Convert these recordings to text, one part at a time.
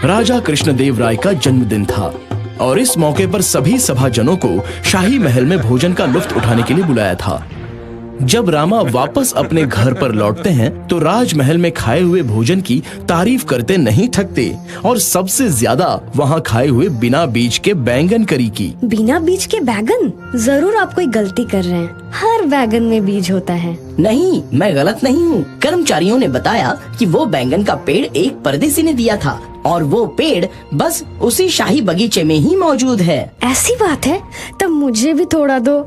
राजा कृष्णदेव राय का जन्मदिन था और इस मौके पर सभी सभाजनों को शाही महल में भोजन का लुत्फ उठाने के लिए बुलाया था। जब रामा वापस अपने घर पर लौटते हैं तो राजमहल में खाए हुए भोजन की तारीफ करते नहीं थकते और सबसे ज्यादा वहाँ खाए हुए बिना बीज के बैंगन करी की। बिना बीज के बैंगन? जरूर आप कोई गलती कर रहे हैं, हर बैंगन में बीज होता है। नहीं, मैं गलत नहीं हूँ। कर्मचारियों ने बताया कि वो बैंगन का पेड़ एक परदेसी ने दिया था और वो पेड़ बस उसी शाही बगीचे में ही मौजूद है। ऐसी बात है? तब मुझे भी थोड़ा दो,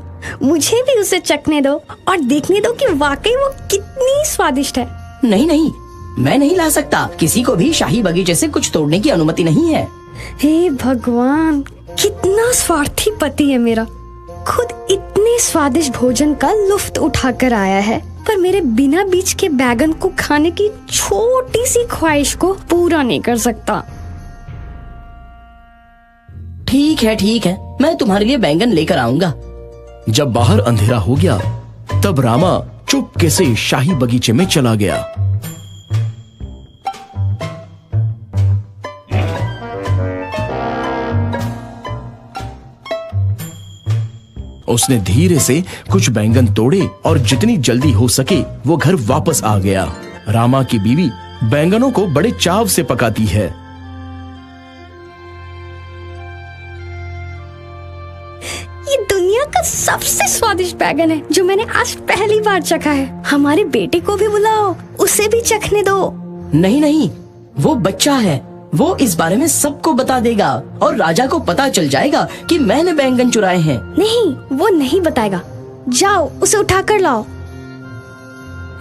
मुझे भी उसे चखने दो और देखने दो कि वाकई वो कितनी स्वादिष्ट है। नहीं नहीं, मैं नहीं ला सकता। किसी को भी शाही बगीचे से कुछ तोड़ने की अनुमति नहीं है। हे भगवान, कितना स्वार्थी पति है मेरा। खुद इतने स्वादिष्ट भोजन का लुत्फ उठाकर आया है, पर मेरे बिना बीज के बैंगन को खाने की छोटी सी ख्वाहिश को पूरा नहीं कर सकता। ठीक है, मैं तुम्हारे लिए बैंगन लेकर आऊंगा। जब बाहर अंधेरा हो गया तब रामा चुपके से शाही बगीचे में चला गया। उसने धीरे से कुछ बैंगन तोड़े और जितनी जल्दी हो सके वो घर वापस आ गया। रामा की बीवी बैंगनों को बड़े चाव से पकाती है। ये दुनिया का सबसे स्वादिष्ट बैंगन है जो मैंने आज पहली बार चखा है। हमारे बेटे को भी बुलाओ, उसे भी चखने दो। नहीं, वो बच्चा है, वो इस बारे में सबको बता देगा और राजा को पता चल जाएगा कि मैंने बैंगन चुराए हैं। नहीं, वो नहीं बताएगा। जाओ, उसे उठा कर लाओ।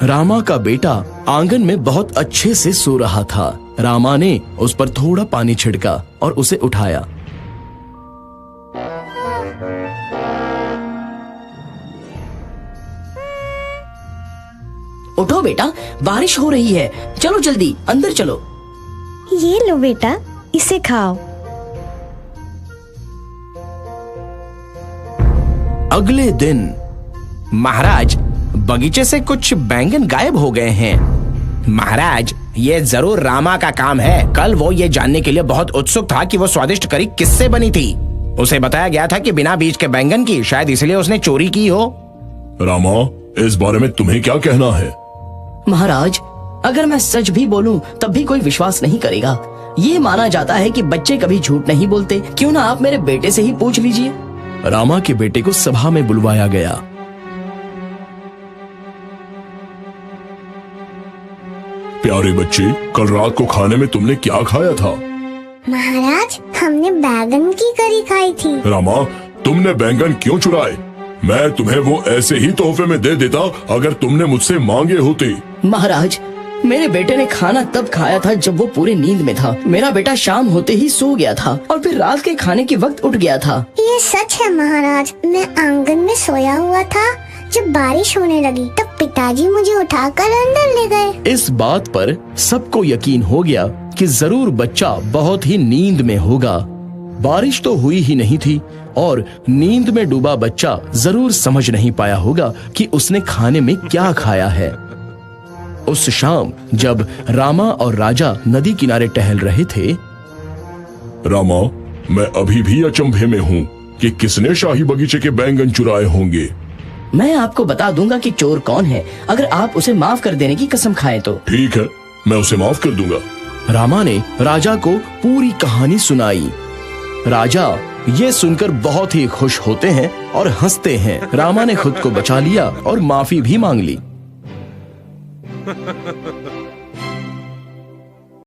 रामा का बेटा आंगन में बहुत अच्छे से सो रहा था। रामा ने उस पर थोड़ा पानी छिड़का और उसे उठाया। उठो बेटा, बारिश हो रही है, चलो जल्दी अंदर चलो। ये लो बेटा, इसे खाओ। अगले दिन महाराज, बगीचे से कुछ बैंगन गायब हो गए हैं। महाराज, ये जरूर रामा का काम है। कल वो ये जानने के लिए बहुत उत्सुक था कि वो स्वादिष्ट करी किससे बनी थी। उसे बताया गया था कि बिना बीज के बैंगन की, शायद इसलिए उसने चोरी की हो। रामा, इस बारे में तुम्हें क्या कहना है? महाराज, अगर मैं सच भी बोलूं तब भी कोई विश्वास नहीं करेगा। ये माना जाता है कि बच्चे कभी झूठ नहीं बोलते। क्यों ना आप मेरे बेटे से ही पूछ लीजिए। रामा के बेटे को सभा में बुलवाया गया। प्यारे बच्चे, कल रात को खाने में तुमने क्या खाया था? महाराज, हमने बैंगन की करी खाई थी। रामा, तुमने बैंगन क्यों चुराए? मैं तुम्हें वो ऐसे ही तोहफे में दे देता अगर तुमने मुझसे मांगे होते। महाराज, मेरे बेटे ने खाना तब खाया था जब वो पूरी नींद में था। मेरा बेटा शाम होते ही सो गया था और फिर रात के खाने के वक्त उठ गया था। ये सच है महाराज, मैं आंगन में सोया हुआ था। जब बारिश होने लगी तब पिताजी मुझे उठाकर अंदर ले गए। इस बात पर सबको यकीन हो गया कि जरूर बच्चा बहुत ही नींद में होगा। बारिश तो हुई ही नहीं थी और नींद में डूबा बच्चा जरूर समझ नहीं पाया होगा कि उसने खाने में क्या खाया है। उस शाम जब रामा और राजा नदी किनारे टहल रहे थे। रामा, मैं अभी भी अचंभे में हूँ कि किसने शाही बगीचे के बैंगन चुराए होंगे। मैं आपको बता दूंगा कि चोर कौन है, अगर आप उसे माफ कर देने की कसम खाएं तो। ठीक है, मैं उसे माफ कर दूंगा। रामा ने राजा को पूरी कहानी सुनाई। राजा ये सुनकर बहुत ही खुश होते हैं और हंसते हैं। रामा ने खुद को बचा लिया और माफी भी मांग ली।